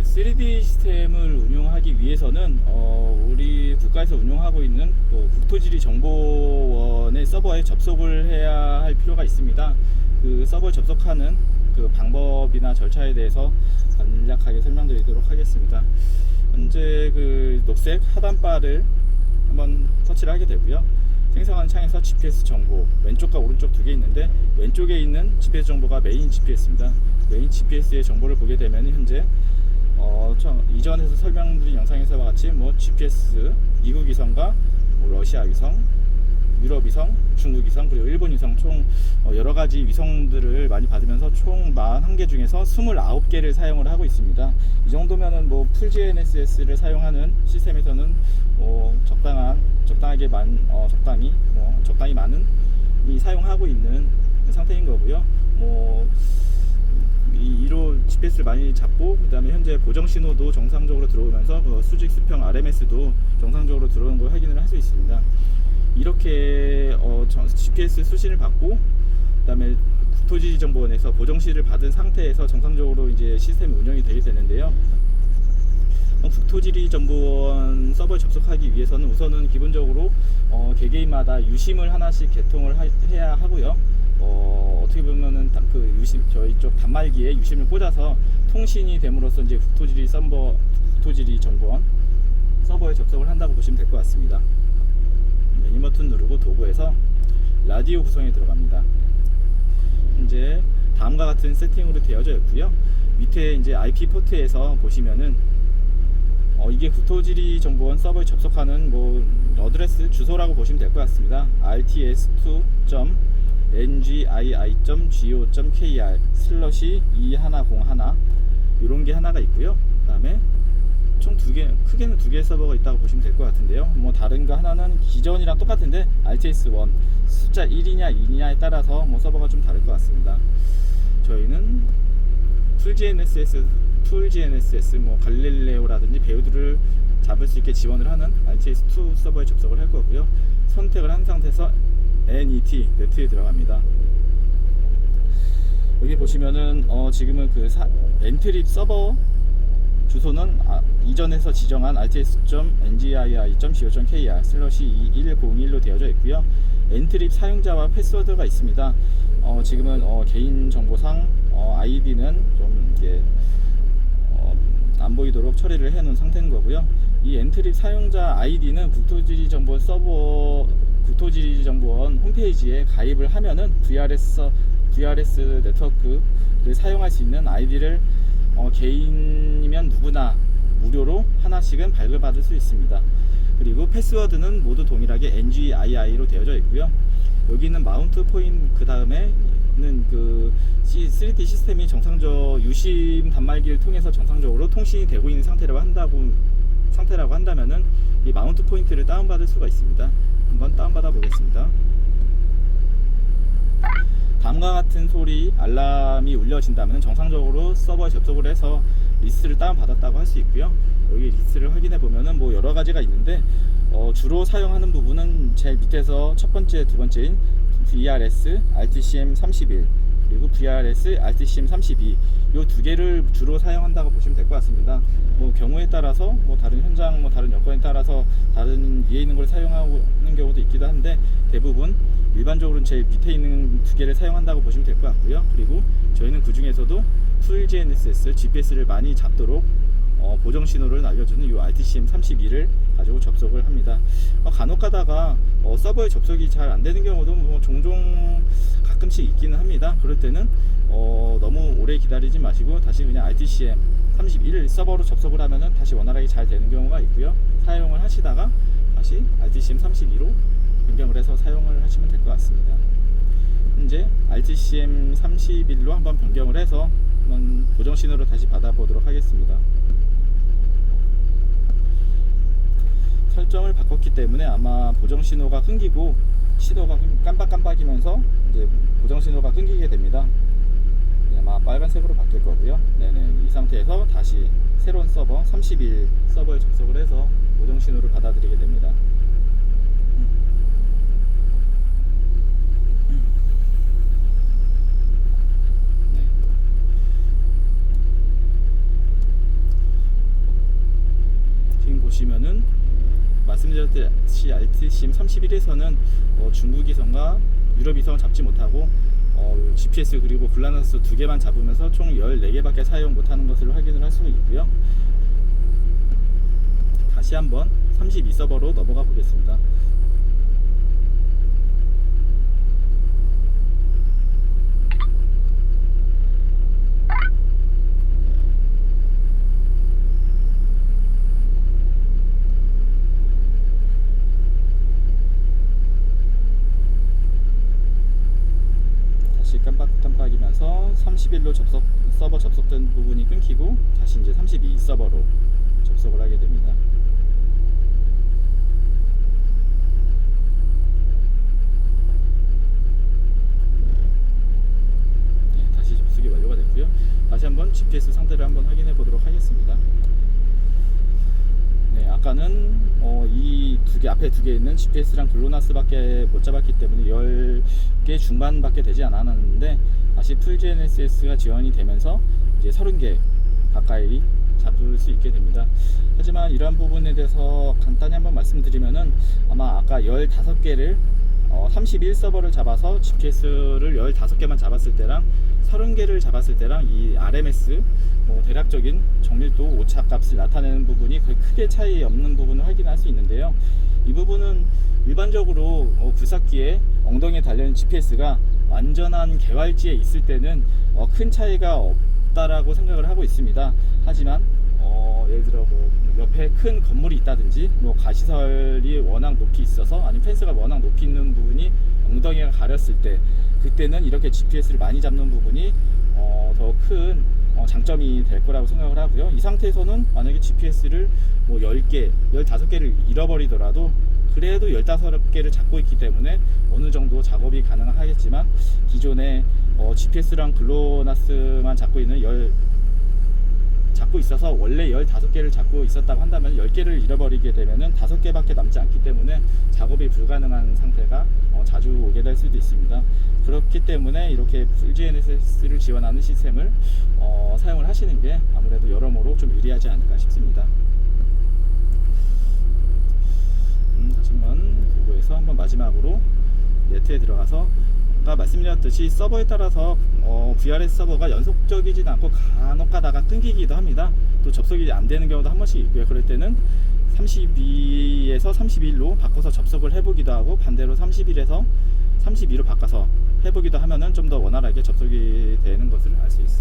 3D 시스템을 운용하기 위해서는 우리 국가에서 운용하고 있는 국토지리 정보원의 서버에 접속을 해야 할 필요가 있습니다. 그 서버에 접속하는 그 방법이나 절차에 대해서 간략하게 설명드리도록 하겠습니다. 현재 그 녹색 하단바를 한번 터치를 하게 되고요. 생성하는 창에서 GPS 정보, 왼쪽과 오른쪽 두 개 있는데 왼쪽에 있는 GPS 정보가 메인 GPS입니다. 메인 GPS의 정보를 보게 되면 현재 이전에서 설명드린 영상에서와 같이 GPS 미국 위성과 러시아 위성, 유럽 위성, 중국 위성, 그리고 일본 위성 총 여러 가지 위성들을 많이 받으면서 총 41개 중에서 29개를 사용을 하고 있습니다. 이 정도면은 풀 GNSS를 사용하는 시스템에서는 적당히 많은 사용하고 있는 상태인 거고요. 이로 GPS를 많이 잡고 그다음에 현재 보정 신호도 정상적으로 들어오면서 수직 수평 RMS도 정상적으로 들어오는 걸 확인을 할 수 있습니다. 이렇게 GPS 수신을 받고 그다음에 국토지리정보원에서 보정시를 받은 상태에서 정상적으로 이제 시스템이 운영이 되게 되는데요. 국토지리정보원 서버에 접속하기 위해서는 우선은 기본적으로 개개인마다 유심을 하나씩 개통을 해야 하고요. 어떻게 보면은 그 유심 저희 쪽 단말기에 유심을 꽂아서 통신이 됨으로써 이제 국토지리정보원 서버에 접속을 한다고 보시면 될 것 같습니다. 메뉴 버튼 누르고 도구에서 라디오 구성에 들어갑니다. 현재 다음과 같은 세팅으로 되어져 있고요. 밑에 이제 IP 포트에서 보시면은 이게 국토지리정보원 서버에 접속하는 어드레스 주소라고 보시면 될 것 같습니다. rts2.ngii.go.kr/2101 이런 게 하나가 있고요. 그 다음에 총 크게는 두 개의 서버가 있다고 보시면 될 것 같은데요. 다른 거 하나는 기존이랑 똑같은데 RTS1 숫자 1이냐 2냐에 따라서 서버가 좀 다를 것 같습니다. 저희는 풀GNSS 갈릴레오라든지 배우들을 잡을 수 있게 지원을 하는 RTS2 서버에 접속을 할 거고요. 선택을 한 상태에서 NET에 들어갑니다. 여기 보시면은 지금은 엔트립 서버 주소는 이전에서 지정한 rts.ngii.go.kr/2101로 되어져 있고요. 엔트립 사용자와 패스워드가 있습니다. 지금은 개인정보상 아이디는 좀 이게 안 보이도록 처리를 해 놓은 상태인 거고요. 이 엔트립 사용자 아이디는 국토지리정보원 홈페이지에 가입을 하면은 VRS 네트워크를 사용할 수 있는 아이디를 개인이면 누구나 무료로 하나씩은 발급받을 수 있습니다. 그리고 패스워드는 모두 동일하게 NGII로 되어져 있고요. 여기 있는 마운트 포인트 그 다음에는 3D 시스템이 유심 단말기를 통해서 정상적으로 통신이 되고 있는 상태라고 한다면은 이 마운트 포인트를 다운받을 수가 있습니다. 한번 다운받아 보겠습니다. 다음과 같은 소리 알람이 울려진다면 정상적으로 서버에 접속을 해서 리스트를 다운받았다고 할 수 있고요. 여기 리스트를 확인해 보면은 여러 가지가 있는데 주로 사용하는 부분은 제일 밑에서 첫 번째, 두 번째인 VRS, RTCM31 그리고 VRS, RTCM32 이 두 개를 주로 사용한다고 보시면 될 것 같습니다. 경우에 따라서 다른 현장, 다른 여건에 따라서 다른 위에 있는 걸 사용하는 경우도 있기도 한데 대부분 일반적으로는 제일 밑에 있는 두 개를 사용한다고 보시면 될 것 같고요. 그리고 저희는 그 중에서도 풀 GNSS, GPS를 많이 잡도록 보정 신호를 날려주는 이 RTCM32를 가지고 접속을 합니다. 간혹 가다가 서버에 접속이 잘 안 되는 경우도 종종 가끔씩 있기는 합니다. 그럴 때는 너무 오래 기다리지 마시고 다시 그냥 RTCM31 서버로 접속을 하면은 다시 원활하게 잘 되는 경우가 있고요. 사용을 하시다가 다시 RTCM32로 변경을 해서 사용을 하시면 될 것 같습니다. 이제 RTCM31로 한번 변경을 해서 한번 보정 신호를 다시 받아보도록 하겠습니다. 설정을 바꿨기 때문에 아마 보정 신호가 끊기고 신호가 깜빡깜빡이면서 이제 보정 신호가 끊기게 됩니다. 아마 빨간색으로 바뀔 거고요. 이 상태에서 다시 새로운 서버 31 서버에 접속을 해서 보정 신호를 받아들이게 됩니다. 말씀드렸듯이 RTCM 31에서는 중국 위성과 유럽 위성을 잡지 못하고 GPS 그리고 글라나스 2개만 잡으면서 총 14개밖에 사용 못하는 것을 확인을 할 수 있고요. 다시 한번 32서버로 넘어가 보겠습니다. 깜빡이면서 31로 서버 접속된 부분이 끊기고 다시 이제 32 서버로 접속을 하게 됩니다. 네, 다시 접속이 완료가 됐고요. 다시 한번 GPS 상태를 한번 확인해 보도록 하겠습니다. 네, 아까는 이 두 개 앞에 2개 있는 GPS랑 글로나스밖에 못 잡았기 때문에 10개 중반밖에 되지 않았는데 다시 풀 GNSS가 지원이 되면서 이제 30개 가까이 잡을 수 있게 됩니다. 하지만 이러한 부분에 대해서 간단히 한번 말씀드리면은 아마 아까 15개를 31 서버를 잡아서 GPS를 15개만 잡았을 때랑 30개를 잡았을 때랑 이 RMS 대략적인 정밀도 오차 값을 나타내는 부분이 거의 크게 차이 없는 부분을 확인할 수 있는데요. 이 부분은 일반적으로 굴삭기에 엉덩이에 달려있는 GPS가 완전한 개활지에 있을 때는 큰 차이가 없다라고 생각을 하고 있습니다. 하지만 예를 들어 옆에 큰 건물이 있다든지 가시설이 워낙 높이 있어서 아니면 펜스가 워낙 높이 있는 부분이 엉덩이가 가렸을 때 그때는 이렇게 GPS를 많이 잡는 부분이 더 큰 장점이 될 거라고 생각을 하고요. 이 상태에서는 만약에 GPS를 10개, 15개를 잃어버리더라도 그래도 15개를 잡고 있기 때문에 어느 정도 작업이 가능하겠지만 기존에 GPS랑 글로나스만 잡고 있어서 원래 15개를 잡고 있었다고 한다면 10개를 잃어버리게 되면은 5개밖에 남지 않기 때문에 작업이 불가능한 상태가 자주 오게 될 수도 있습니다. 그렇기 때문에 이렇게 FullGNSS를 지원하는 시스템을 사용을 하시는 게 아무래도 여러모로 좀 유리하지 않을까 싶습니다. 다시 한번 구글에서 한번 마지막으로 네트에 들어가서 아까 말씀드렸듯이 서버에 따라서 VRS 서버가 연속적이진 않고 간혹 가다가 끊기기도 합니다. 또 접속이 안 되는 경우도 한 번씩 있고요. 그럴 때는 32에서 31로 바꿔서 접속을 해보기도 하고 반대로 31에서 32로 바꿔서 해보기도 하면은 좀 더 원활하게 접속이 되는 것을 알 수 있습니다.